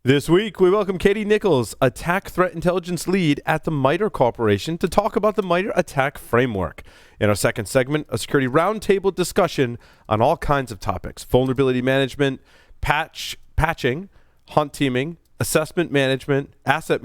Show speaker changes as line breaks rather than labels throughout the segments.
This week, we welcome Katie Nichols, Attack Threat Intelligence Lead at the MITRE Corporation, to talk about the MITRE ATT&CK framework. In our second segment, a security roundtable discussion on all kinds of topics: vulnerability management, patching, hunt teaming, assessment management, asset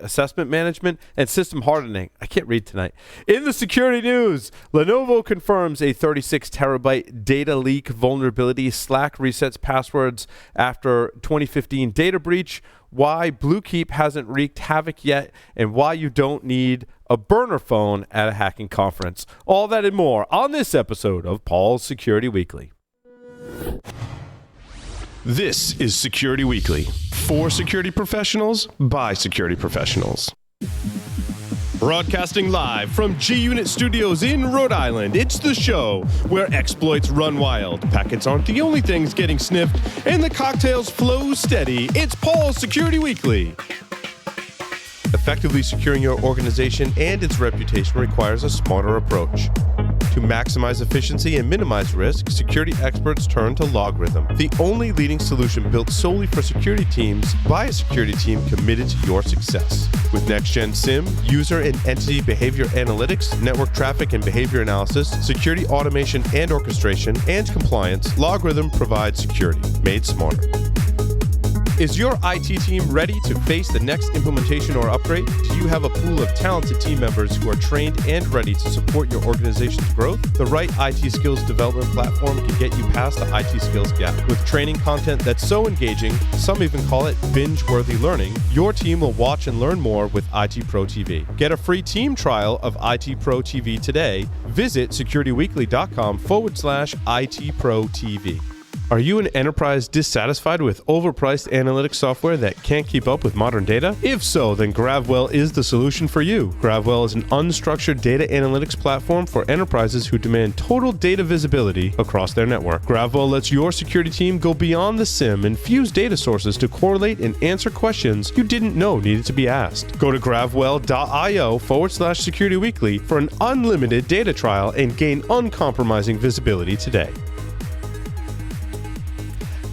assessment management, and system hardening. I can't read tonight. In the security news, Lenovo confirms a 36 terabyte data leak vulnerability. Slack resets passwords after 2015 data breach. Why Bluekeep hasn't wreaked havoc yet, and why you don't need a burner phone at a hacking conference. All that and more on this episode of Paul's Security Weekly.
This is Security Weekly, for security professionals, by security professionals. Broadcasting live from G-Unit Studios in Rhode Island, it's the show where exploits run wild, packets aren't the only things getting sniffed, and the cocktails flow steady. It's Paul's Security Weekly. Effectively securing your organization and its reputation requires a smarter approach. To maximize efficiency and minimize risk, security experts turn to LogRhythm, the only leading solution built solely for security teams by a security team committed to your success. With next-gen SIEM, user and entity behavior analytics, network traffic and behavior analysis, security automation and orchestration, and compliance, LogRhythm provides security made smarter. Is your IT team ready to face the next implementation or upgrade? Do you have a pool of talented team members who are trained and ready to support your organization's growth? The right IT skills development platform can get you past the IT skills gap. With training content that's so engaging, some even call it binge-worthy learning, your team will watch and learn more with IT Pro TV. Get a free team trial of IT Pro TV today. Visit securityweekly.com/IT Pro TV. Are you an enterprise dissatisfied with overpriced analytics software that can't keep up with modern data? If so, then GravWell is the solution for you. GravWell is an unstructured data analytics platform for enterprises who demand total data visibility across their network. GravWell lets your security team go beyond the SIEM and fuse data sources to correlate and answer questions you didn't know needed to be asked. Go to gravwell.io/securityweekly for an unlimited data trial and gain uncompromising visibility today.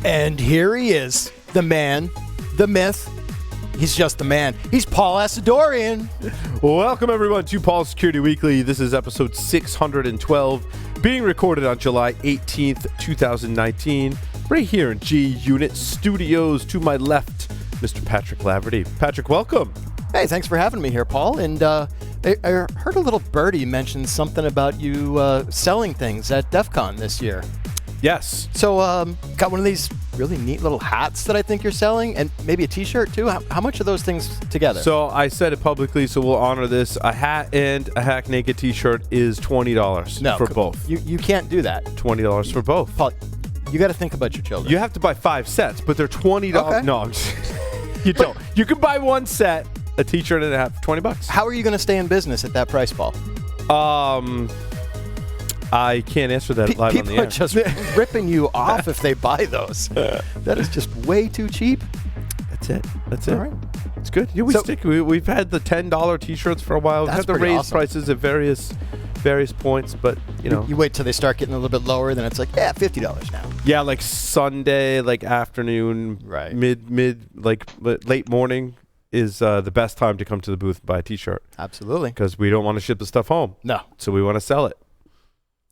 And here he is, the man, the myth. He's just the man. He's Paul Asadorian.
Welcome, everyone, to Paul's Security Weekly. This is episode 612, being recorded on July 18th, 2019, right here in G-Unit Studios. To my left, Mr. Patrick Laverty. Patrick, welcome.
Hey, thanks for having me here, Paul. And I heard a little birdie mention something about you selling things at DEF CON this year.
Yes.
So, got one of these really neat little hats that I think you're selling, and maybe a t-shirt too. How much are those things together?
So I said it publicly, so we'll honor this. A hat and a Hack Naked t-shirt is $20 for both.
You can't do that.
$20 for both.
Paul, you got to think about your children.
You have to buy 5 sets, but they're $20.
Okay.
No, I'm just, you don't. You can buy one set, a t-shirt and a hat for $20.
How are you going to stay in business at that price, Paul?
I can't answer that live on the air.
People are just ripping you off if they buy those. That is just way too cheap.
That's it.
All right.
It's good. Yeah, we've had the $10 t-shirts for a while. We've had to raise
awesome.
prices at various points, but you know.
You wait till they start getting a little bit lower, then it's like, yeah, $50 now.
Yeah, like Sunday, like afternoon,
right.
mid, like late morning is the best time to come to the booth and buy a t-shirt.
Absolutely.
Because we don't want to ship the stuff home.
No.
So we want to sell it.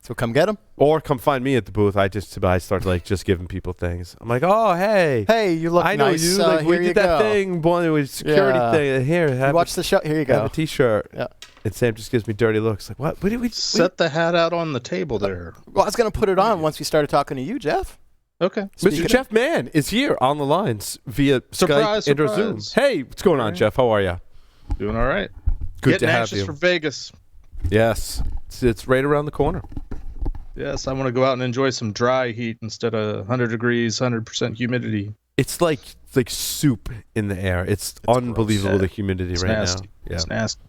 So come get them.
Or come find me at the booth. I start like just giving people things. I'm like, oh, hey.
Hey, you look nice.
I know you. Like, we did that thing, with security thing. Here,
you watch the show. Here you go.
Have a t-shirt.
Yeah.
And Sam just gives me dirty looks. Like, what? What did we
set the hat out on the table there?
Well, I was going to put it on once we started talking to you, Jeff.
Okay.
Mr. Jeff Mann is here on the lines via Skype and or Zoom. Hey, what's going on, Jeff? How are you?
Doing all right.
Good to have you.
Getting anxious for Vegas.
Yes. It's right around the corner.
Yes, I want to go out and enjoy some dry heat instead of 100 degrees, 100% humidity.
It's like soup in the air. It's unbelievable, the humidity right
nasty.
Now. Yeah.
It's nasty.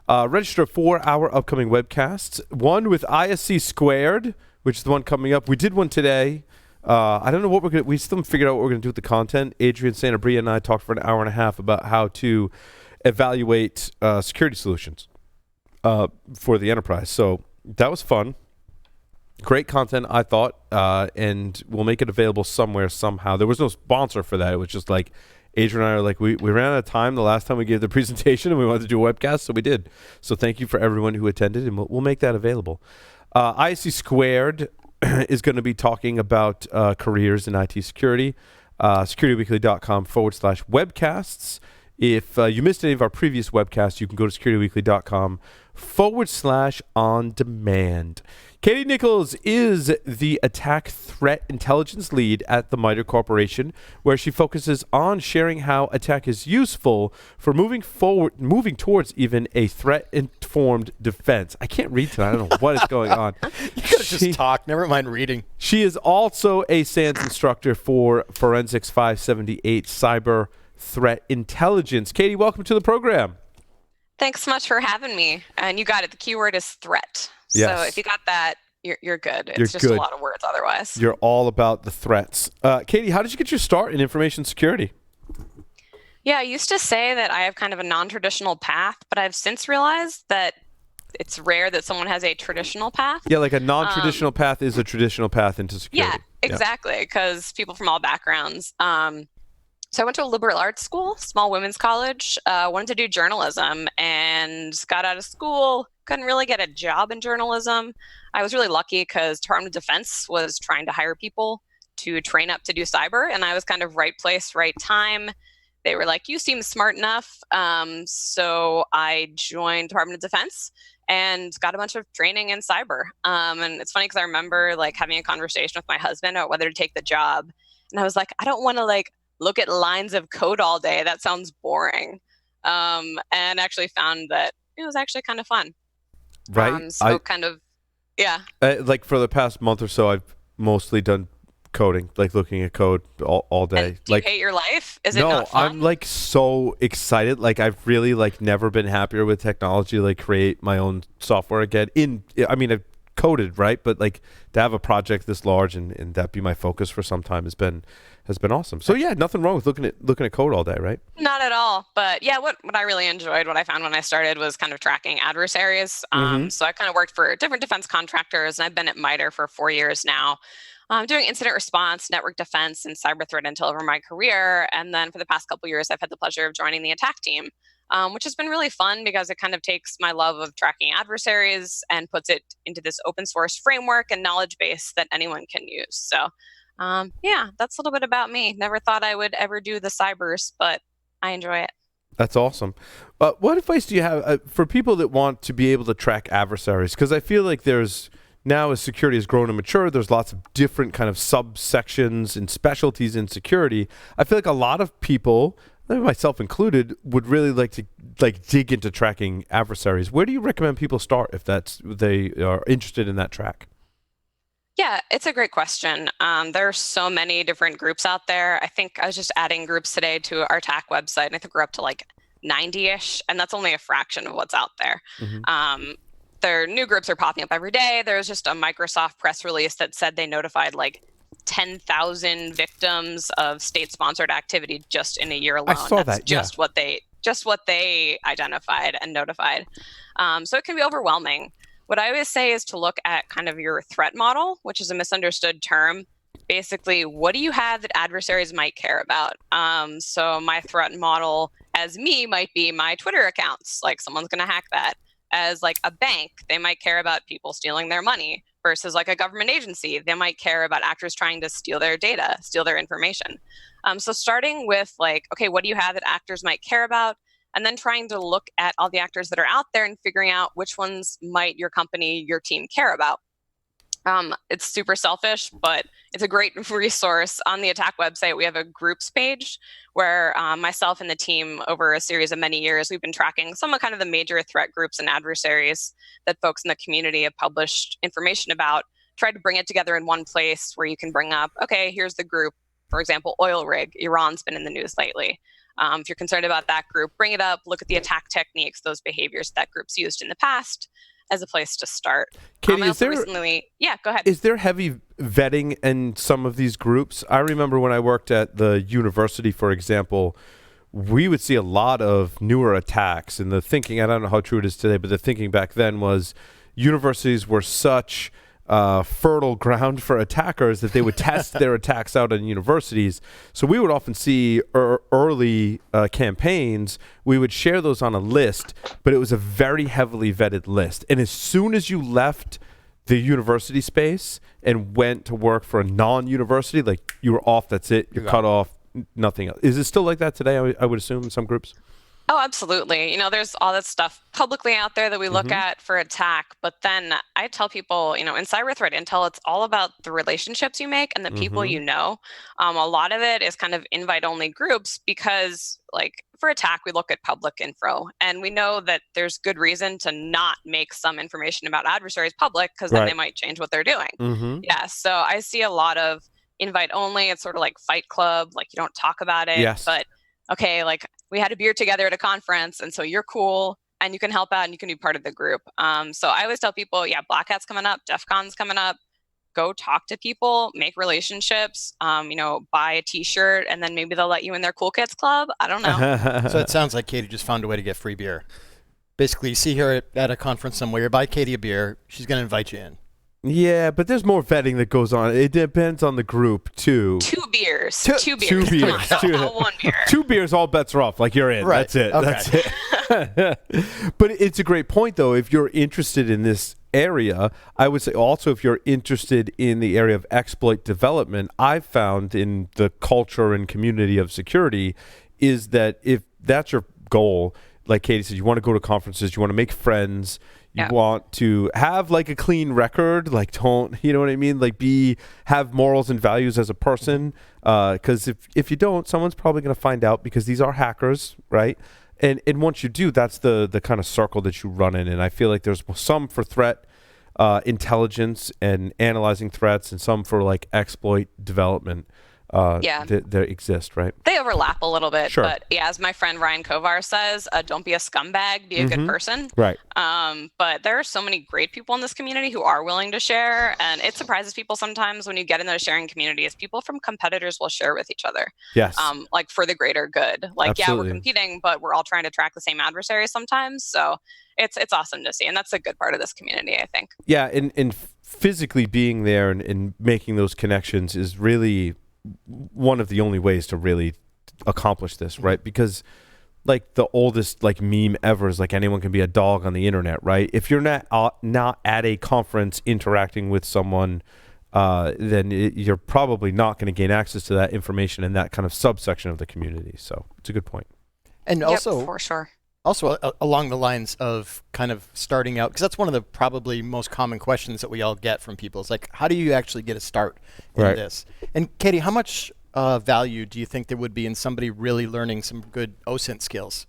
Register for our upcoming webcasts. One with ISC Squared, which is the one coming up. We did one today. I don't know what we still haven't figured out what we're going to do with the content. Adrian Santabria and I talked for an hour and a half about how to evaluate security solutions for the enterprise. So that was fun. Great content, I thought, and we'll make it available somewhere, somehow. There was no sponsor for that. It was just like Adrian and I are like, we ran out of time the last time we gave the presentation, and we wanted to do a webcast, so we did. So thank you for everyone who attended, and we'll make that available. ISC Squared is going to be talking about careers in IT security. securityweekly.com/webcasts. If you missed any of our previous webcasts, you can go to securityweekly.com/on-demand. Katie Nichols is the attack threat intelligence lead at the MITRE Corporation, where she focuses on sharing how attack is useful for moving towards even a threat-informed defense. I can't read tonight. I don't know what is going on.
You gotta just talk. Never mind reading.
She is also a SANS instructor for Forensics 578 Cyber Threat Intelligence. Katie, welcome to the program.
Thanks so much for having me. And you got it. The keyword is threat.
Yes.
So if you got that, you're good. It's
You're
just
good.
a lot of words otherwise.
You're all about the threats. Katie, how did you get your start in information security?
Yeah, I used to say that I have kind of a non-traditional path, but I've since realized that it's rare that someone has a traditional path.
Yeah, like a non-traditional path is a traditional path into security.
Yeah, exactly, because people from all backgrounds. So I went to a liberal arts school, small women's college, wanted to do journalism, and got out of school, couldn't really get a job in journalism. I was really lucky because Department of Defense was trying to hire people to train up to do cyber, and I was kind of right place, right time. They were like, you seem smart enough. So I joined Department of Defense and got a bunch of training in cyber. And it's funny because I remember like having a conversation with my husband about whether to take the job. And I was like, I don't want to like look at lines of code all day. That sounds boring. And actually found that it was actually kind of fun.
Right. Like for the past month or so, I've mostly done coding, like looking at code all day.
And do
like,
you hate your life? Is it not fun?
I'm like so excited. Like I've really like never been happier with technology. Like create my own software again. I've coded, right? But like to have a project this large and that be my focus for some time has been awesome. So yeah, nothing wrong with looking at code all day, right?
Not at all. But yeah, what I really enjoyed, what I found when I started was kind of tracking adversaries. So I kind of worked for different defense contractors, and I've been at MITRE for 4 years now. Doing incident response, network defense, and cyber threat intel over my career. And then for the past couple of years, I've had the pleasure of joining the attack team, which has been really fun because it kind of takes my love of tracking adversaries and puts it into this open source framework and knowledge base that anyone can use. So yeah, that's a little bit about me. Never thought I would ever do the cybers, but I enjoy it.
That's awesome. What advice do you have for people that want to be able to track adversaries? Because I feel like now as security has grown and matured, there's lots of different kind of subsections and specialties in security. I feel like a lot of people, myself included, would really like to dig into tracking adversaries. Where do you recommend people start if they are interested in that track?
Yeah, it's a great question. There are so many different groups out there. I think I was just adding groups today to our attack website, and I think we're up to like 90-ish, and that's only a fraction of what's out there. Their new groups are popping up every day. There's just a Microsoft press release that said they notified like 10,000 victims of state-sponsored activity just in a year alone.
I saw that.
Just what they identified and notified. So it can be overwhelming. What I always say is to look at kind of your threat model, which is a misunderstood term. Basically, what do you have that adversaries might care about? So my threat model as me might be my Twitter accounts, like someone's going to hack that. As like a bank, they might care about people stealing their money, versus like a government agency, they might care about actors trying to steal their data, steal their information. So starting with like, okay, what do you have that actors might care about? And then trying to look at all the actors that are out there and figuring out which ones might your company, your team care about. It's super selfish, but it's a great resource. On the attack website, we have a groups page where myself and the team, over a series of many years, we've been tracking some of kind of the major threat groups and adversaries that folks in the community have published information about, tried to bring it together in one place where you can bring up, okay, here's the group. For example, oil rig. Iran's been in the news lately. If you're concerned about that group, bring it up, look at the attack techniques, those behaviors that group's used in the past, as a place to start.
Katie,
Yeah, go ahead.
Is there heavy vetting in some of these groups? I remember when I worked at the university, for example, we would see a lot of newer attacks, and the thinking, I don't know how true it is today, but the thinking back then was universities were such fertile ground for attackers that they would test their attacks out in universities. So we would often see early campaigns, we would share those on a list, but it was a very heavily vetted list. And as soon as you left the university space and went to work for a non-university, like you were off, that's it, you're cut off, nothing else. Is it still like that today, I would assume, in some groups?
Oh, absolutely. You know, there's all that stuff publicly out there that we look at for attack. But then I tell people, you know, in cyber threat intel, it's all about the relationships you make and the people you know. A lot of it is kind of invite-only groups because, like, for attack, we look at public info. And we know that there's good reason to not make some information about adversaries public because then they might change what they're doing. Yeah, so I see a lot of invite-only. It's sort of like Fight Club, like you don't talk about it. But, okay, like, we had a beer together at a conference, and so you're cool, and you can help out, and you can be part of the group. So I always tell people, yeah, Black Hat's coming up, DEF CON's coming up. Go talk to people, make relationships, you know, buy a T-shirt, and then maybe they'll let you in their cool kids club. I don't know.
So it sounds like Katie just found a way to get free beer. Basically, you see her at a conference somewhere, you buy Katie a beer, she's going to invite you in.
Yeah, but there's more vetting that goes on. It depends on the group, too.
Two beers.
Two beers.
Not one beer.
2 beers, all bets are off. Like, you're in.
Right.
That's it.
Okay.
That's it. But it's a great point, though. If you're interested in this area, I would say also if you're interested in the area of exploit development, I've found in the culture and community of security is that if that's your goal, like Katie said, you want to go to conferences, you want to make friends, you want to have like a clean record, like don't, you know what I mean? Like have morals and values as a person. Because if you don't, someone's probably going to find out because these are hackers, right? And once you do, that's the kind of circle that you run in. And I feel like there's some for threat intelligence and analyzing threats and some for like exploit development. That exist, right?
They overlap a little bit,
Sure.
But yeah, as my friend Ryan Kovar says, don't be a scumbag, be a good person.
Right.
But there are so many great people in this community who are willing to share, and it surprises people sometimes when you get in those sharing communities. People from competitors will share with each other.
Yes.
Like for the greater good. Like,
Absolutely.
yeah, we're competing, but we're all trying to track the same adversaries sometimes. So it's awesome to see, and that's a good part of this community, I think.
Yeah, and physically being there and making those connections is really one of the only ways to really accomplish this, right? Because like the oldest like meme ever is like anyone can be a dog on the internet, right? If you're not at a conference interacting with someone, then you're probably not going to gain access to that information in that kind of subsection of the community. So it's a good point.
And also,
for sure.
Also, along the lines of kind of starting out, because that's one of the probably most common questions that we all get from people. Is like, how do you actually get a start in this? And Katie, how much value do you think there would be in somebody really learning some good OSINT skills?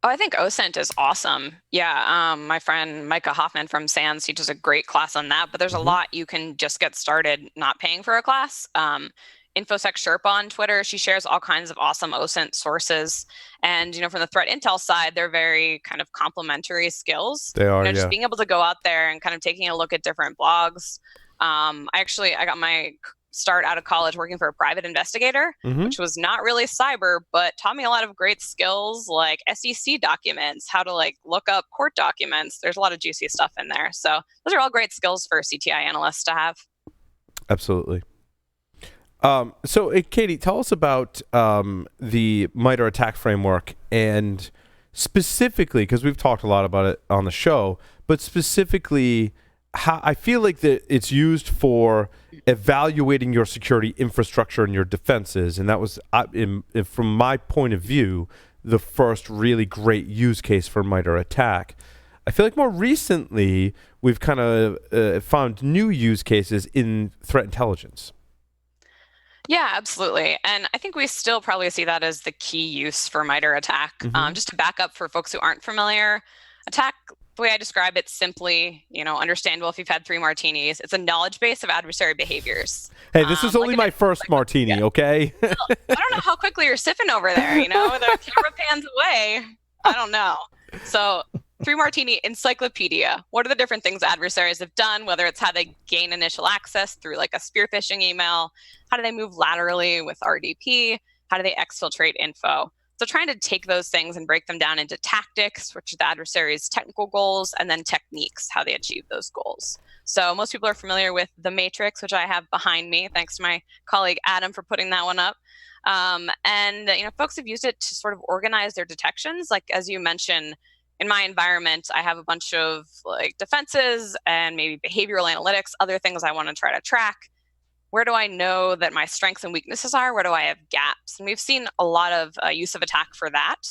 Oh, I think OSINT is awesome. Yeah, my friend Micah Hoffman from SANS teaches a great class on that, but there's a lot you can just get started not paying for a class. InfoSec Sherpa on Twitter, she shares all kinds of awesome OSINT sources. And, you know, from the threat intel side, they're very kind of complementary skills.
They are,
just being able to go out there and kind of taking a look at different blogs. I got my start out of college working for a private investigator, which was not really cyber, but taught me a lot of great skills like SEC documents, how to like look up court documents. There's a lot of juicy stuff in there. So those are all great skills for CTI analysts to have.
Absolutely. So, Katie, tell us about the MITRE ATT&CK framework, and specifically, because we've talked a lot about it on the show, but specifically, how I feel like that it's used for evaluating your security infrastructure and your defenses, and that was, from my point of view, the first really great use case for MITRE ATT&CK. I feel like more recently, we've kind of found new use cases in threat intelligence.
Yeah, absolutely. And I think we still probably see that as the key use for MITRE ATT&CK. Just to back up for folks who aren't familiar, attack, the way I describe it, simply, you know, understandable if you've had 3 martinis. It's a knowledge base of adversary behaviors.
Hey, this is only my first martini, okay?
Well, I don't know how quickly you're sipping over there, you know? The camera pans away. I don't know. So 3 martini encyclopedia. What are the different things adversaries have done, whether it's how they gain initial access through like a spear phishing email, how do they move laterally with RDP, how do they exfiltrate info? So trying to take those things and break them down into tactics, which are the adversary's technical goals, and then techniques, how they achieve those goals. So most people are familiar with the matrix, which I have behind me. Thanks to my colleague Adam for putting that one up. And folks have used it to sort of organize their detections. Like as you mentioned, in my environment, I have a bunch of like defenses and maybe behavioral analytics, other things I want to try to track. Where do I know that my strengths and weaknesses are? Where do I have gaps? And we've seen a lot of use of attack for that.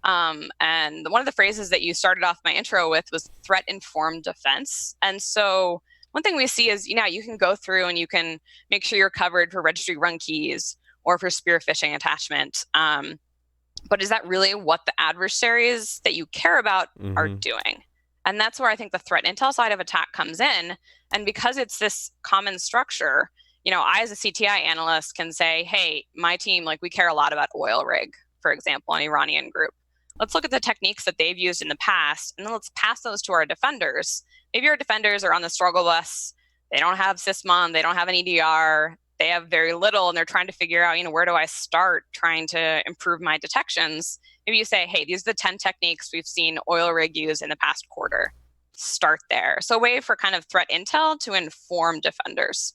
And one of the phrases that you started off my intro with was threat-informed defense. And so one thing we see is, you can go through and you can make sure you're covered for registry run keys or for spear phishing attachment. But is that really what the adversaries that you care about are doing? And that's where I think the threat intel side of attack comes in. And because it's this common structure, I as a CTI analyst can say, hey, my team, we care a lot about oil rig, for example, an Iranian group. Let's look at the techniques that they've used in the past, and then let's pass those to our defenders. Maybe our defenders are on the struggle bus. They don't have Sysmon. They don't have an EDR. They have very little, and they're trying to figure out, where do I start trying to improve my detections? Maybe you say, hey, these are the 10 techniques we've seen oil rig use in the past quarter. Start there. So a way for kind of threat intel to inform defenders.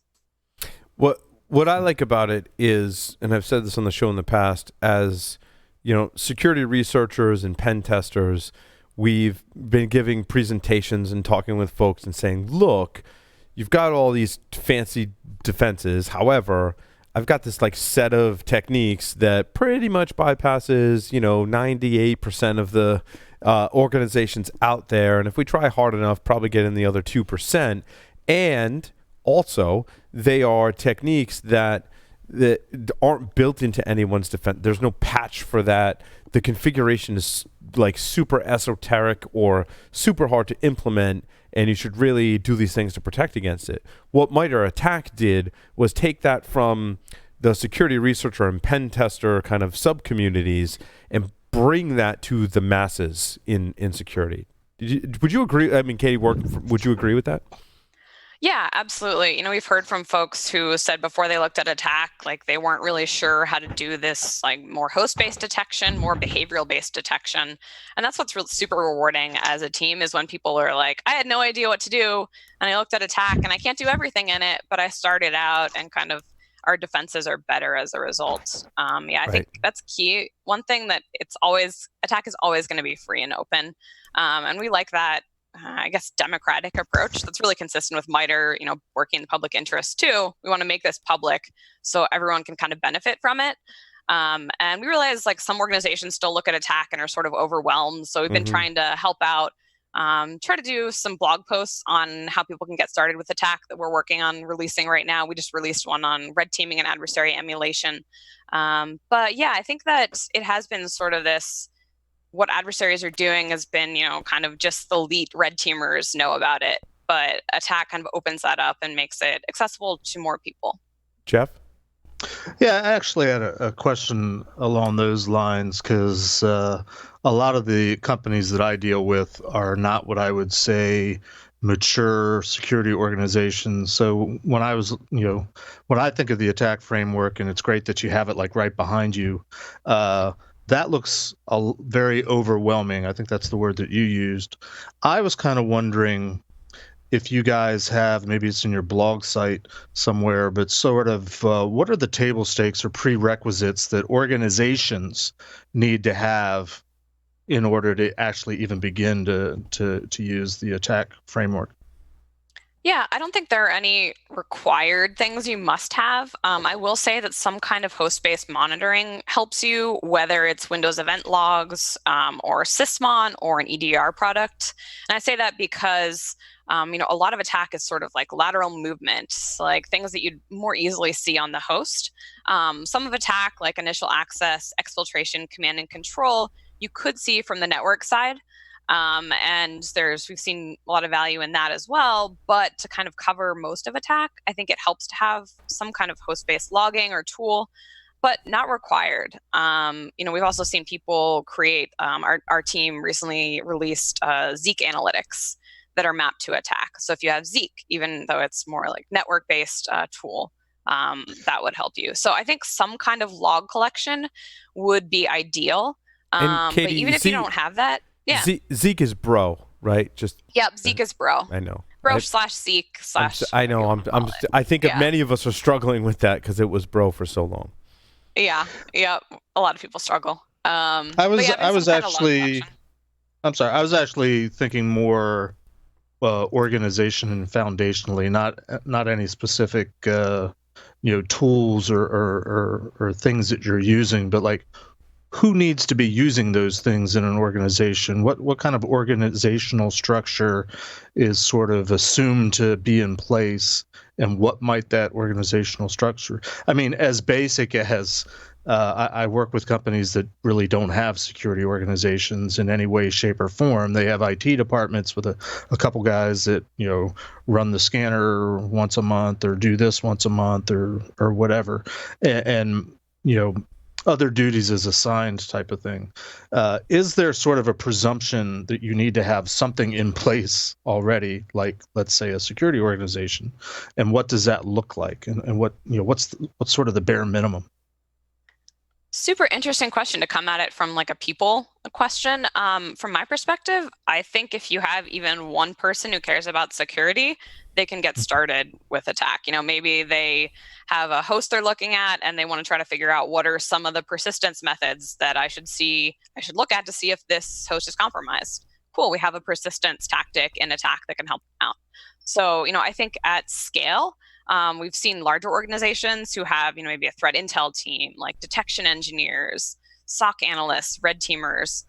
What I like about it is, and I've said this on the show in the past, as security researchers and pen testers, we've been giving presentations and talking with folks and saying, look, you've got all these fancy defenses. However, I've got this set of techniques that pretty much bypasses 98% of the organizations out there, and if we try hard enough, probably get in the other 2%. And also, they are techniques that aren't built into anyone's defense. There's no patch for that. The configuration is super esoteric or super hard to implement, and you should really do these things to protect against it. What MITRE ATT&CK did was take that from the security researcher and pen tester kind of sub-communities and bring that to the masses in security. Would you agree? I mean, Katie, would you agree with that?
Yeah, absolutely. We've heard from folks who said before they looked at attack, they weren't really sure how to do this, more host-based detection, more behavioral-based detection. And that's what's really super rewarding as a team is when people are like, I had no idea what to do. And I looked at attack and I can't do everything in it, but I started out and kind of our defenses are better as a result. I think that's key. One thing that attack is always going to be free and open. And we like that. I guess, democratic approach that's really consistent with MITRE, working in the public interest too. We want to make this public so everyone can kind of benefit from it. And we realize some organizations still look at attack and are sort of overwhelmed. So we've been trying to help out, try to do some blog posts on how people can get started with attack that we're working on releasing right now. We just released one on red teaming and adversary emulation. But yeah, I think that it has been sort of this, what adversaries are doing has been, kind of just the elite red teamers know about it, but attack kind of opens that up and makes it accessible to more people.
Jeff?
Yeah, I actually had a question along those lines because a lot of the companies that I deal with are not what I would say mature security organizations. So when I was, when I think of the attack framework, and it's great that you have it right behind you, that looks very overwhelming. I think that's the word that you used. I was kind of wondering if you guys have, maybe it's in your blog site somewhere, but sort of what are the table stakes or prerequisites that organizations need to have in order to actually even begin to use the attack framework?
Yeah, I don't think there are any required things you must have. I will say that some kind of host-based monitoring helps you, whether it's Windows event logs or Sysmon or an EDR product. And I say that because a lot of attack is sort of lateral movements, things that you'd more easily see on the host. Some of attack, like initial access, exfiltration, command and control, you could see from the network side. And we've seen a lot of value in that as well, but to kind of cover most of attack, I think it helps to have some kind of host-based logging or tool, but not required. We've also seen people create, our team recently released Zeek analytics that are mapped to attack. So if you have Zeek, even though it's more network-based tool, that would help you. So I think some kind of log collection would be ideal.
And Katie,
but even if you don't have that, yeah.
Zeek is bro, right?
Yep, Zeek is bro.
I know.
Bro / Zeek /
I know. I think many of us are struggling with that because it was bro for so long.
Yeah. A lot of people struggle.
I was actually thinking more organization and foundationally, not any specific tools or things that you're using, but like who needs to be using those things in an organization? What kind of organizational structure is sort of assumed to be in place, and what might that organizational structure? I mean, as basic as I work with companies that really don't have security organizations in any way, shape, or form. They have IT departments with a couple guys that run the scanner once a month or do this once a month or whatever, and other duties as assigned type of thing. Is there sort of a presumption that you need to have something in place already, like let's say a security organization, and what does that look like, and what's sort of the bare minimum?
Super interesting question to come at it from like a people question. From my perspective, I think if you have even one person who cares about security, they can get started with attack. Maybe they have a host they're looking at and they want to try to figure out what are some of the persistence methods that I should look at to see if this host is compromised. Cool, we have a persistence tactic in attack that can help them out. So, I think at scale, we've seen larger organizations who have, maybe a threat intel team, like detection engineers, SOC analysts, red teamers.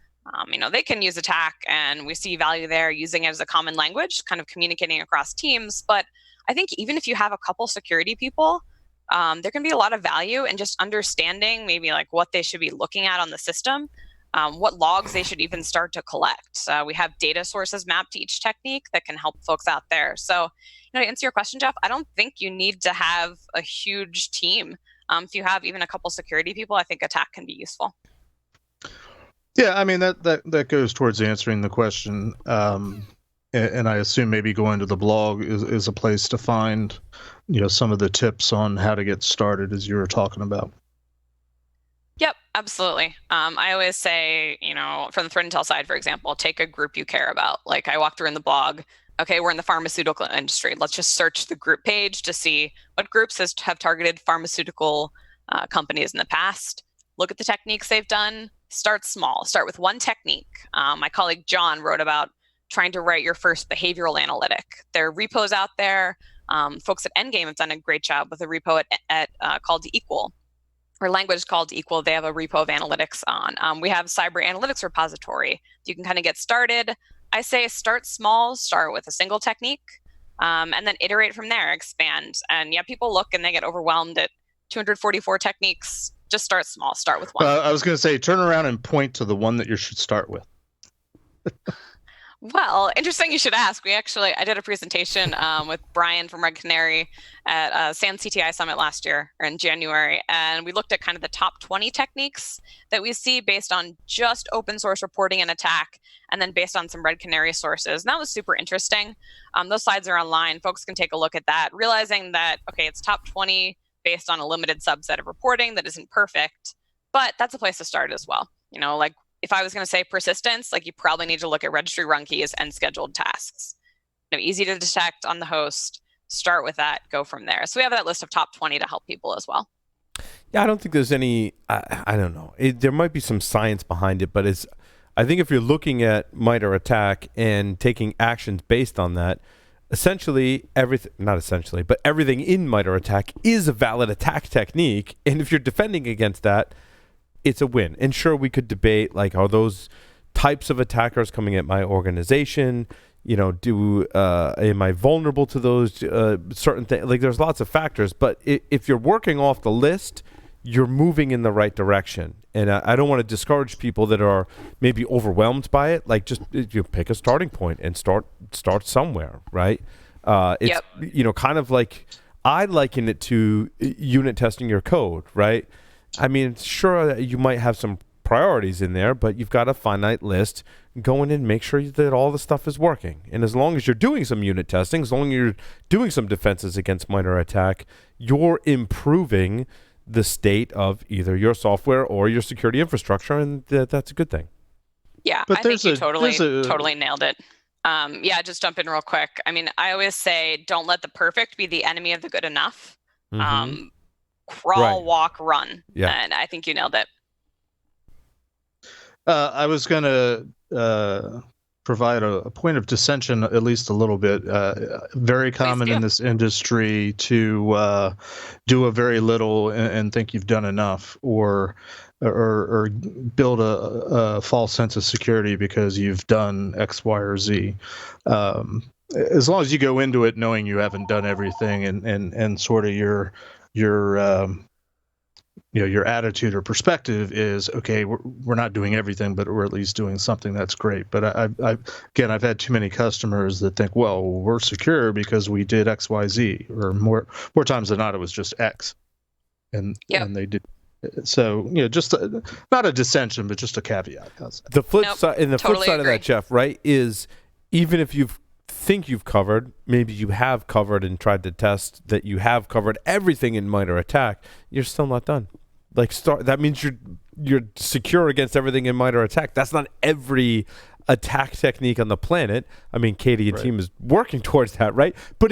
They can use attack, and we see value there using it as a common language, kind of communicating across teams. But I think even if you have a couple security people, there can be a lot of value in just understanding maybe like what they should be looking at on the system, what logs they should even start to collect. We have data sources mapped to each technique that can help folks out there. So, to answer your question, Jeff, I don't think you need to have a huge team. If you have even a couple security people, I think attack can be useful.
Yeah, I mean, that goes towards answering the question. And I assume maybe going to the blog is a place to find, some of the tips on how to get started, as you were talking about.
Yep, absolutely. I always say, from the threat intel side, for example, take a group you care about. Like I walk through in the blog, okay, we're in the pharmaceutical industry. Let's just search the group page to see what groups have targeted pharmaceutical companies in the past. Look at the techniques they've done. Start small. Start with one technique. My colleague John wrote about trying to write your first behavioral analytic. There are repos out there. Folks at Endgame have done a great job with a repo called Equal, or language called Equal. They have a repo of analytics on. We have cyber analytics repository. You can kind of get started. I say start small, start with a single technique, and then iterate from there, expand. And people look and they get overwhelmed at 244 techniques. Just start small, start with one.
I was going to say, turn around and point to the one that you should start with.
Well, interesting you should ask. I did a presentation with Brian from Red Canary at SAN CTI Summit last year, or in January, and we looked at kind of the top 20 techniques that we see based on just open source reporting and attack, and then based on some Red Canary sources. And that was super interesting. Those slides are online. Folks can take a look at that, realizing that, okay, it's top 20 based on a limited subset of reporting that isn't perfect, but that's a place to start as well. Like if I was going to say persistence, like you probably need to look at registry run keys and scheduled tasks. Easy to detect on the host, start with that, go from there. So we have that list of top 20 to help people as well.
Yeah, I don't think there's any, I don't know. There might be some science behind it, but I think if you're looking at MITRE ATT&CK and taking actions based on that, everything in MITRE ATT&CK is a valid attack technique. And if you're defending against that, it's a win. And sure, we could debate, like, are those types of attackers coming at my organization? Am I vulnerable to those certain things? Like, there's lots of factors. But if you're working off the list, you're moving in the right direction. And I don't want to discourage people that are maybe overwhelmed by it. Like, just pick a starting point and start somewhere, right? It's kind of like, I liken it to unit testing your code, right? I mean, sure, you might have some priorities in there, but you've got a finite list. Go in and make sure that all the stuff is working. And as long as you're doing some unit testing, as long as you're doing some defenses against MITRE ATT&CK, you're improving the state of either your software or your security infrastructure, and that's a good thing.
Yeah,
But
I think you totally nailed it. Just jump in real quick. I mean, I always say, don't let the perfect be the enemy of the good enough. Crawl, walk, run.
Yeah.
And I think you nailed it.
I was going to provide a point of dissension, at least a little bit. Very common in this industry to do a very little and think you've done enough, or build a false sense of security because you've done X, Y, or Z. As long as you go into it knowing you haven't done everything, and sort of your attitude or perspective is, okay, we're not doing everything, but we're at least doing something, that's great. But I've had too many customers that think, well, we're secure because we did X, Y, Z, or more times than not, it was just X, and they did. So, just not a dissension, but just a caveat.
The flip side, and the flip side of that, Jeff, right, is even if you think you've covered, maybe you have covered and tried to test that you have covered everything in MITRE ATT&CK, you're still not done. That means you're secure against everything in MITRE ATT&CK. That's not every attack technique on the planet. I mean, Katie and team is working towards that, right? But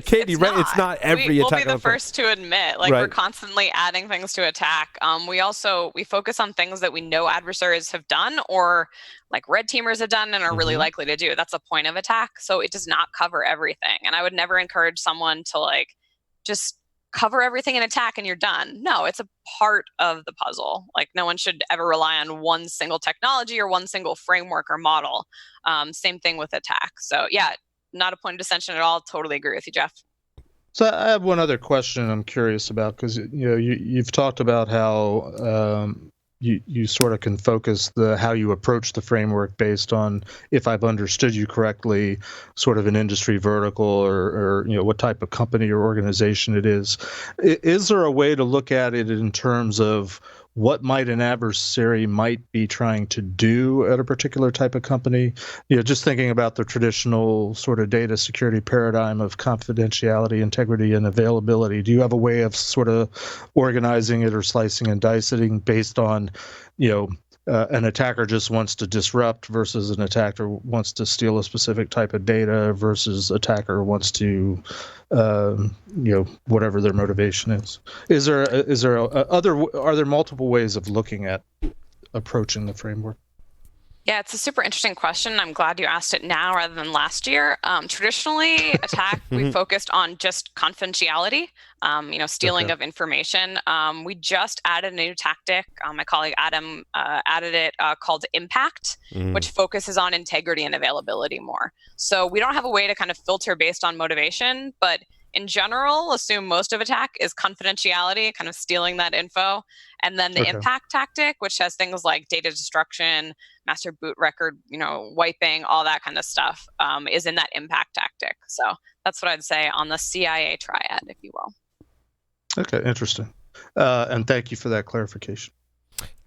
Katie, right? It's not every attack.
We'll be the first to admit, we're constantly adding things to attack. We focus on things that we know adversaries have done, or like red teamers have done and are really likely to do. That's a point of attack. So it does not cover everything. And I would never encourage someone to just cover everything in attack and you're done. No, it's a part of the puzzle. No one should ever rely on one single technology or one single framework or model. Same thing with attack. So yeah, not a point of dissension at all. Totally agree with you, Jeff.
So I have one other question I'm curious about, because you've talked about how you sort of can focus how you approach the framework based on, if I've understood you correctly, sort of an industry vertical or what type of company or organization it is. Is there a way to look at it in terms of what might an adversary might be trying to do at a particular type of company? Just thinking about the traditional sort of data security paradigm of confidentiality, integrity, and availability. Do you have a way of sort of organizing it or slicing and dicing based on, an attacker just wants to disrupt versus an attacker wants to steal a specific type of data versus attacker wants to, whatever their motivation is? Are there multiple ways of looking at approaching the framework?
Yeah, it's a super interesting question. I'm glad you asked it now rather than last year. Traditionally, attack, we focused on just confidentiality, stealing of information. We just added a new tactic. My colleague Adam added it called Impact, which focuses on integrity and availability more. So we don't have a way to kind of filter based on motivation, but in general, assume most of attack is confidentiality, kind of stealing that info. And then the impact tactic, which has things like data destruction, master boot record, wiping, all that kind of stuff, is in that impact tactic. So that's what I'd say on the CIA triad, if you will.
Okay, interesting. And thank you for that clarification.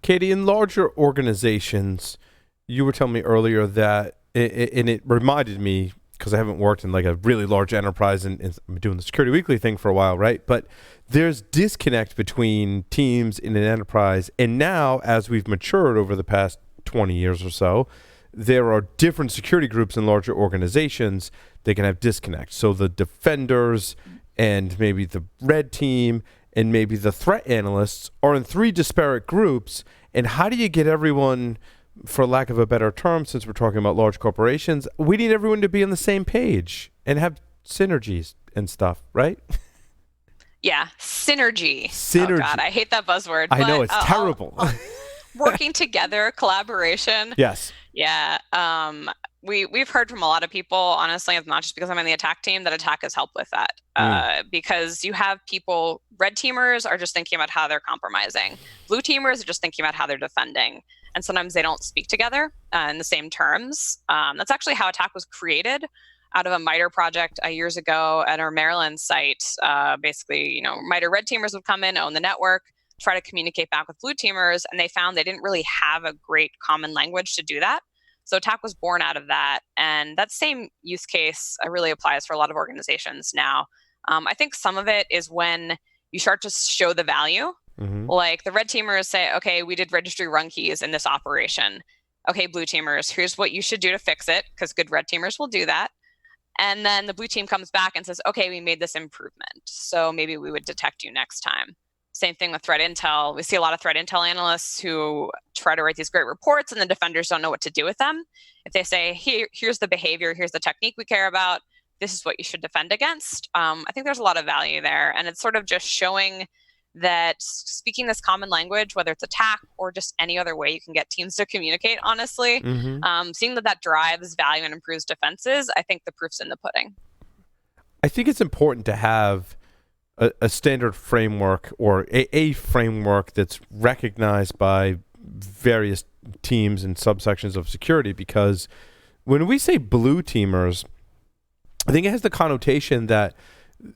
Katie, in larger organizations, you were telling me earlier that, and it reminded me, because I haven't worked in a really large enterprise and I've been doing the Security Weekly thing for a while, right? But there's disconnect between teams in an enterprise. And now, as we've matured over the past 20 years or so, there are different security groups in larger organizations. They can have disconnect. So the defenders and maybe the red team and maybe the threat analysts are in three disparate groups. And how do you get everyone, for lack of a better term, since we're talking about large corporations, we need everyone to be on the same page and have synergies and stuff, right?
Yeah, synergy. Oh God, I hate that buzzword.
I know, it's terrible.
Working together, collaboration.
Yes.
Yeah. We've heard from a lot of people, honestly, it's not just because I'm on the attack team, that attack has helped with that. Because you have people, red teamers are just thinking about how they're compromising. Blue teamers are just thinking about how they're defending. And sometimes they don't speak together in the same terms. That's actually how attack was created, out of a MITRE project years ago at our Maryland site. Basically, MITRE red teamers would come in, own the network. try to communicate back with blue teamers, and they found they didn't really have a great common language to do that. So attack was born out of that. And that same use case really applies for a lot of organizations now. I think some of it is when you start to show the value. Like the red teamers say, okay, we did registry run keys in this operation. Okay, blue teamers, here's what you should do to fix it, because good red teamers will do that. And then the blue team comes back and says, okay, we made this improvement, so maybe we would detect you next time. Same thing with threat intel. We see a lot of threat intel analysts who try to write these great reports and the defenders don't know what to do with them. If they say, here's the behavior, here's the technique we care about, this is what you should defend against. I think there's a lot of value there. And it's sort of just showing that speaking this common language, whether it's attack or just any other way you can get teams to communicate, honestly, seeing that drives value and improves defenses, I think the proof's in the pudding.
I think it's important to have a standard framework or a framework that's recognized by various teams and subsections of security, because when we say blue teamers, I think it has the connotation that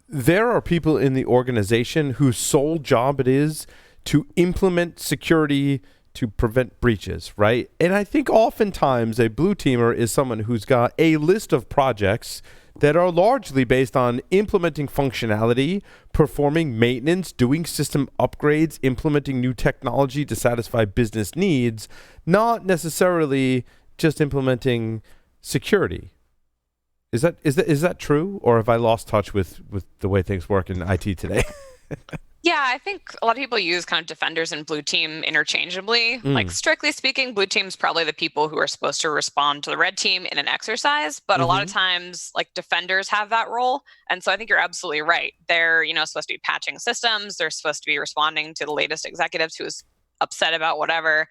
there are people in the organization whose sole job it is to implement security to prevent breaches, right? And I think oftentimes a blue teamer is someone who's got a list of projects that are largely based on implementing functionality, performing maintenance, doing system upgrades, implementing new technology to satisfy business needs, not necessarily just implementing security. Is that true, or have I lost touch with the way things work in IT today?
Yeah, I think a lot of people use kind of defenders and blue team interchangeably. Like strictly speaking, blue team's probably the people who are supposed to respond to the red team in an exercise, but a lot of times like defenders have that role. And so I think you're absolutely right. They're, supposed to be patching systems. They're supposed to be responding to the latest executives who's upset about whatever.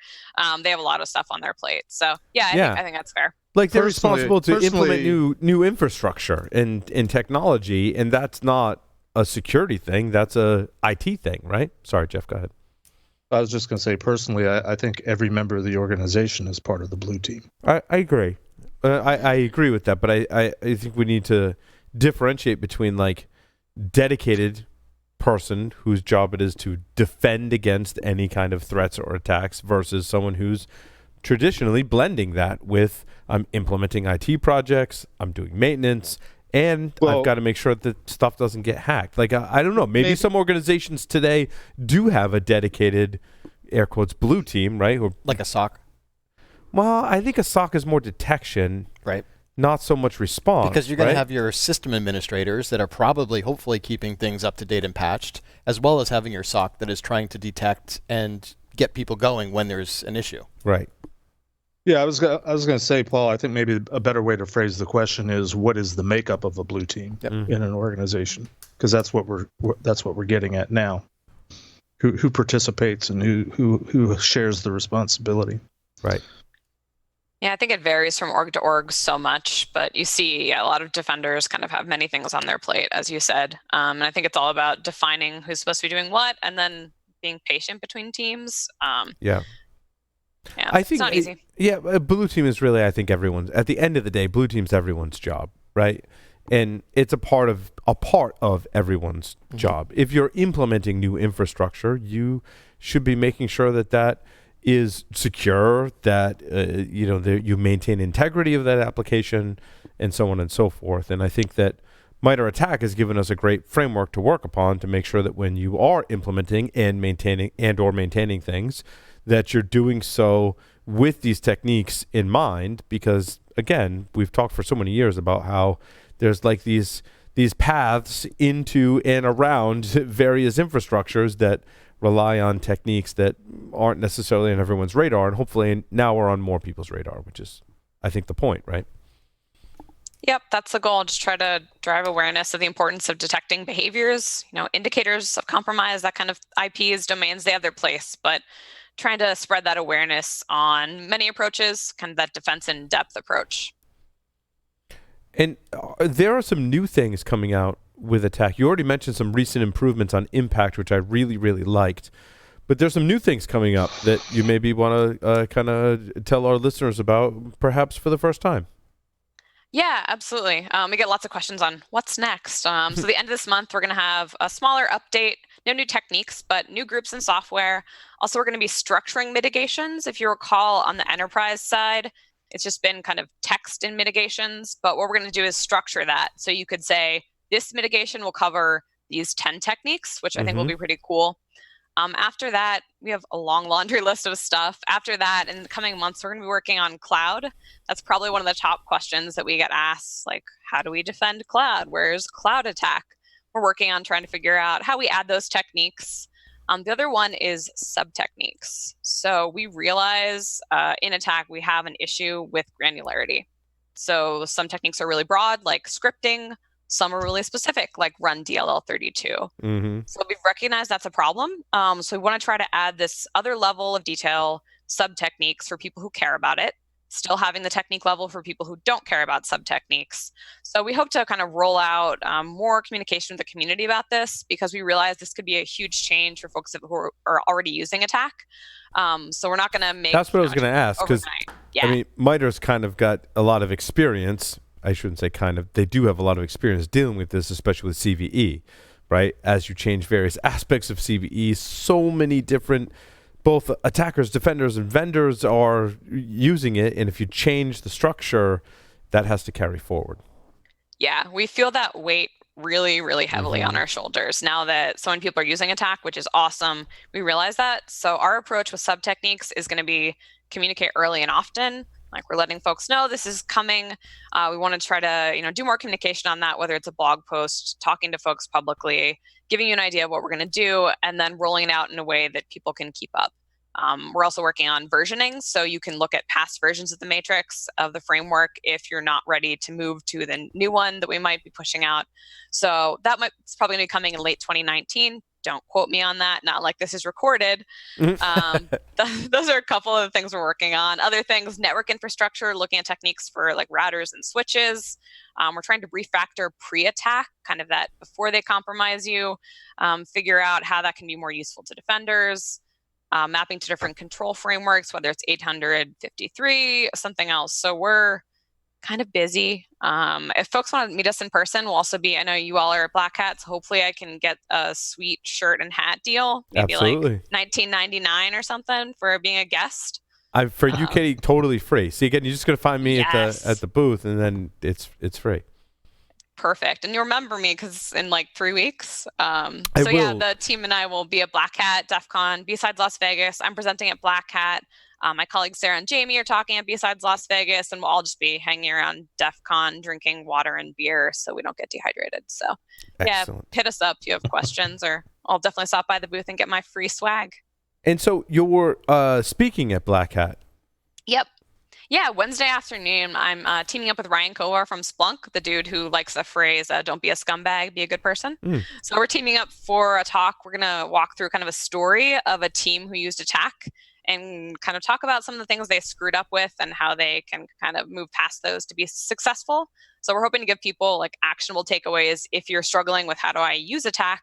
They have a lot of stuff on their plate. So I think that's fair.
Like they're responsible to implement new infrastructure and technology, and that's not a security thing. That's a IT thing, right? Sorry, Jeff, go ahead.
I was just going to say, personally, I think every member of the organization is part of the blue team.
I agree. I agree with that, but I think we need to differentiate between like dedicated person whose job it is to defend against any kind of threats or attacks versus someone who's traditionally blending that with I'm implementing IT projects, I'm doing maintenance, and I've got to make sure that stuff doesn't get hacked. Like, I don't know, maybe some organizations today do have a dedicated, air quotes, blue team, right? Or,
like a SOC?
Well, I think a SOC is more detection,
right?
Not so much response.
Because you're going to have your system administrators that are probably, hopefully, keeping things up to date and patched, as well as having your SOC that is trying to detect and get people going when there's an issue.
Right.
Yeah, I was going to say, Paul, I think maybe a better way to phrase the question is, what is the makeup of a blue team in an organization? Because that's what we're getting at now. Who participates and who shares the responsibility?
Right.
Yeah, I think it varies from org to org so much, but you see a lot of defenders kind of have many things on their plate, as you said. And I think it's all about defining who's supposed to be doing what, and then being patient between teams. Yeah, I think it's not easy.
Blue team is really, I think, everyone's. At the end of the day, blue team's everyone's job, right? And it's a part of everyone's job. If you're implementing new infrastructure, you should be making sure that is secure, that you maintain integrity of that application, and so on and so forth. And I think that MITRE ATT&CK has given us a great framework to work upon to make sure that when you are implementing and maintaining things, that you're doing so with these techniques in mind, because again, we've talked for so many years about how there's like these paths into and around various infrastructures that rely on techniques that aren't necessarily on everyone's radar, and hopefully now we're on more people's radar, which is, I think, the point, right?
Yep, that's the goal. Just try to drive awareness of the importance of detecting behaviors, indicators of compromise, that kind of IPs, domains, they have their place, but trying to spread that awareness on many approaches, kind of that defense in depth approach.
And there are some new things coming out with ATT&CK. You already mentioned some recent improvements on impact, which I really, really liked. But there's some new things coming up that you maybe want to kind of tell our listeners about, perhaps for the first time.
Yeah, absolutely. We get lots of questions on what's next. So the end of this month, we're going to have a smaller update, no new techniques, but new groups and software. Also, we're going to be structuring mitigations. If you recall, on the enterprise side, it's just been kind of text in mitigations. But what we're going to do is structure that. So you could say, this mitigation will cover these 10 techniques, which I think will be pretty cool. After that, we have a long laundry list of stuff. After that, in the coming months, we're going to be working on cloud. That's probably one of the top questions that we get asked, like, how do we defend cloud? Where's cloud attack? We're working on trying to figure out how we add those techniques. The other one is sub-techniques. So we realize in attack, we have an issue with granularity. So some techniques are really broad, like scripting. Some are really specific, like run DLL32. So we've recognized that's a problem. So we want to try to add this other level of detail, sub-techniques for people who care about it, still having the technique level for people who don't care about sub-techniques. So we hope to kind of roll out more communication with the community about this, because we realize this could be a huge change for folks who are already using attack. So we're not going to make...
That's what I was going to ask, because
yeah.
I mean, MITRE's kind of got a lot of experience. I shouldn't say kind of. They do have a lot of experience dealing with this, especially with CVE, right? As you change various aspects of CVE, so many different, both attackers, defenders, and vendors are using it. And if you change the structure, that has to carry forward.
Yeah, we feel that weight really, really heavily on our shoulders now that so many people are using attack, which is awesome. We realize that. So our approach with sub-techniques is going to be communicate early and often. Like, we're letting folks know this is coming. We want to try to, do more communication on that, whether it's a blog post, talking to folks publicly, giving you an idea of what we're going to do, and then rolling it out in a way that people can keep up. We're also working on versioning, so you can look at past versions of the matrix, of the framework, if you're not ready to move to the new one that we might be pushing out. So it's probably going to be coming in late 2019. Don't quote me on that, not like this is recorded. Those are a couple of the things we're working on. Other things, network infrastructure, looking at techniques for like routers and switches. We're trying to refactor pre-attack, kind of that before they compromise you, figure out how that can be more useful to defenders, mapping to different control frameworks, whether it's 853, something else. So we're kind of busy. If folks want to meet us in person, we'll also be, I know you all are at Black Hat, so hopefully I can get a sweet shirt and hat deal, maybe
Absolutely.
like $19.99 or something for being a guest.
For you, Katie, totally free. See, again, you're just going to find me at the booth, and then it's free.
Perfect. And you remember me because in like 3 weeks.
I will.
Yeah, the team and I will be at Black Hat, DEF CON, B-Sides Las Vegas. I'm presenting at Black Hat. My colleagues Sarah and Jamie are talking at B-Sides Las Vegas, and we'll all just be hanging around DEF CON, drinking water and beer so we don't get dehydrated. So
Excellent.
Yeah, hit us up if you have questions, or I'll definitely stop by the booth and get my free swag.
And so you're speaking at Black Hat.
Yep. Yeah, Wednesday afternoon, I'm teaming up with Ryan Kovar from Splunk, the dude who likes the phrase, don't be a scumbag, be a good person. So we're teaming up for a talk. We're going to walk through kind of a story of a team who used attack and kind of talk about some of the things they screwed up with and how they can kind of move past those to be successful. So we're hoping to give people like actionable takeaways. If you're struggling with how do I use attack,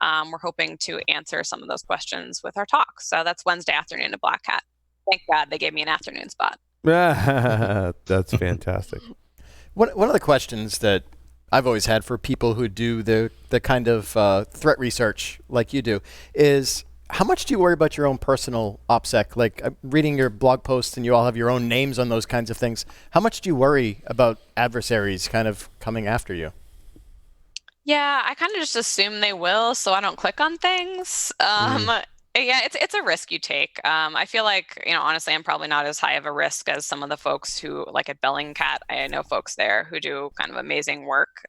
we're hoping to answer some of those questions with our talk. So that's Wednesday afternoon at Black Hat. Thank God they gave me an afternoon spot.
That's fantastic.
One of the questions that I've always had for people who do the kind of threat research like you do is, how much do you worry about your own personal OPSEC? Like, I'm reading your blog posts and you all have your own names on those kinds of things. How much do you worry about adversaries kind of coming after you?
Yeah, I kind of just assume they will, so I don't click on things. Yeah, it's a risk you take. I feel like, honestly, I'm probably not as high of a risk as some of the folks who, like at Bellingcat, I know folks there who do kind of amazing work,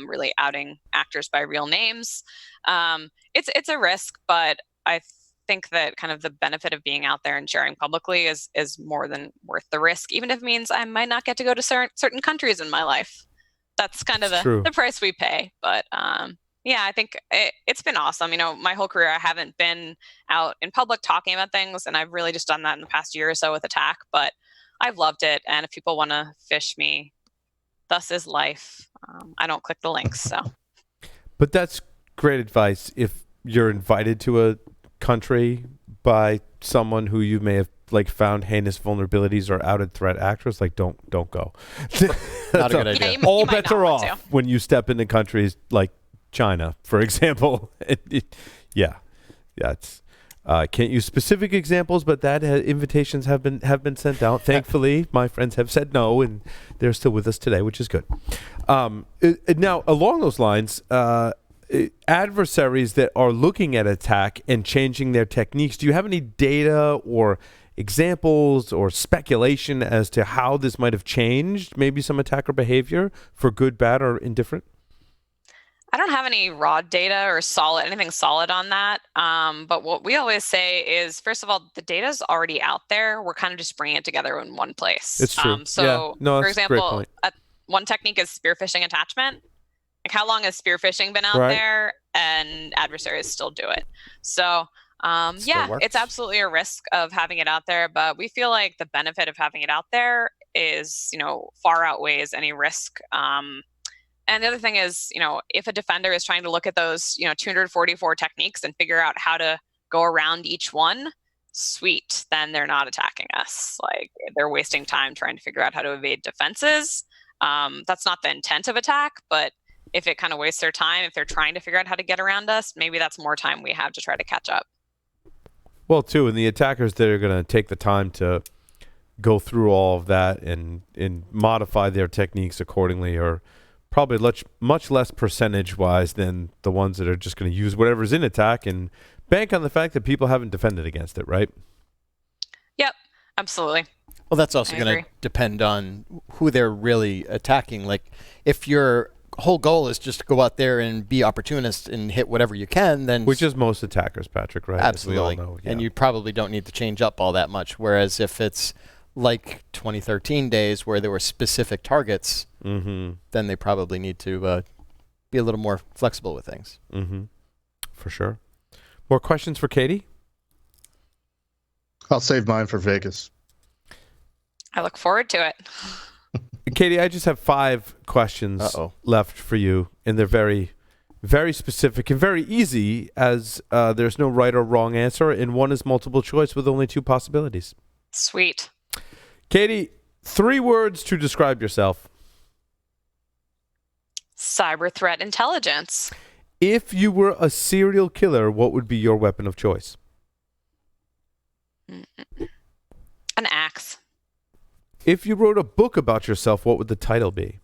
really outing actors by real names. It's a risk, but I think that kind of the benefit of being out there and sharing publicly is more than worth the risk, even if it means I might not get to go to certain countries in my life. That's kind of the price we pay. But yeah, I think it's been awesome. My whole career, I haven't been out in public talking about things, and I've really just done that in the past year or so with attack, but I've loved it. And if people want to fish me, thus is life. I don't click the links, so.
But that's great advice if you're invited to a country by someone who you may have like found heinous vulnerabilities or outed threat actors, like don't go.
Not a good idea.
Yeah,
All
you might
bets
not
are
want
off
to.
when you step into countries like China, for example. Yeah, it's can't use specific examples, but that invitations have been sent out. Thankfully, my friends have said no, and they're still with us today, which is good. Now, along those lines, adversaries that are looking at attack and changing their techniques, do you have any data or examples or speculation as to how this might have changed maybe some attacker behavior for good, bad, or indifferent?
I don't have any raw data or anything solid on that. But what we always say is, first of all, the data is already out there. We're kind of just bringing it together in one place.
It's true.
So,
No,
for
that's a great
example,
point.
one technique is spear phishing attachment. Like, how long has spear phishing been out
Right.
there? And adversaries still do it. So,
Still works.
it's absolutely a risk of having it out there, but we feel like the benefit of having it out there is, far outweighs any risk. And the other thing is, if a defender is trying to look at those, 244 techniques and figure out how to go around each one, sweet, then they're not attacking us. Like, they're wasting time trying to figure out how to evade defenses. That's not the intent of attack, but if it kind of wastes their time, if they're trying to figure out how to get around us, maybe that's more time we have to try to catch up.
Well, too, and the attackers that are going to take the time to go through all of that and modify their techniques accordingly are probably much less percentage-wise than the ones that are just going to use whatever's in attack and bank on the fact that people haven't defended against it, right?
Yep, absolutely.
Well, that's also
I
going
agree.
to depend on who they're really attacking. Like, if your whole goal is just to go out there and be opportunist and hit whatever you can, then
Which is most attackers, Patrick, right? As we all
absolutely.
know, yeah.
And you probably don't need to change up all that much. Whereas if it's like 2013 days where there were specific targets,
Mm-hmm.
then they probably need to be a little more flexible with things.
Mm-hmm. For sure. More questions for Katie?
I'll save mine for Vegas.
I look forward to it.
Katie, I just have 5 questions left for you, and they're very, very specific and very easy, as there's no right or wrong answer, and one is multiple choice with only 2 possibilities.
Sweet.
Katie, 3 words to describe yourself.
Cyber threat intelligence.
If you were a serial killer, what would be your weapon of choice?
An axe.
If you wrote a book about yourself, what would the title be?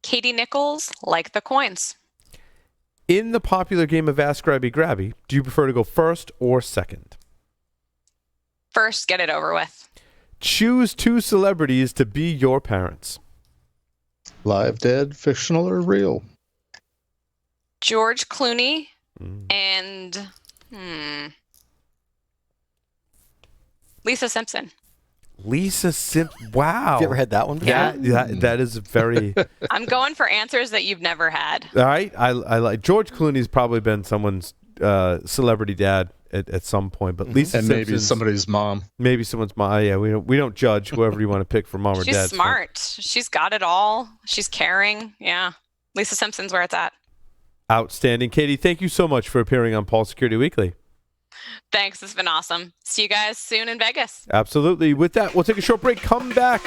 Katie Nichols, like the coins.
In the popular game of Ask Grabby Grabby, do you prefer to go first or second?
First, get it over with.
Choose 2 celebrities to be your parents.
Live, dead, fictional, or real?
George Clooney and Lisa Simpson.
Lisa Simpson. Wow.
Have you ever had that one before?
Yeah.
That is very.
I'm going for answers that you've never had.
All right. I like George Clooney's probably been someone's celebrity dad at some point, but Lisa
And
Simpson's
maybe somebody's mom.
maybe someone's mom. Yeah, we don't judge whoever you want to pick for mom or
She's
dad.
smart. She's got it all. She's caring. Yeah. Lisa Simpson's where it's at.
Outstanding. Katie, thank you so much for appearing on Paul Security Weekly.
Thanks. It's been awesome. See you guys soon in Vegas.
Absolutely. With that, we'll take a short break, come back,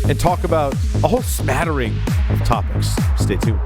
and talk about a whole smattering of topics. Stay tuned.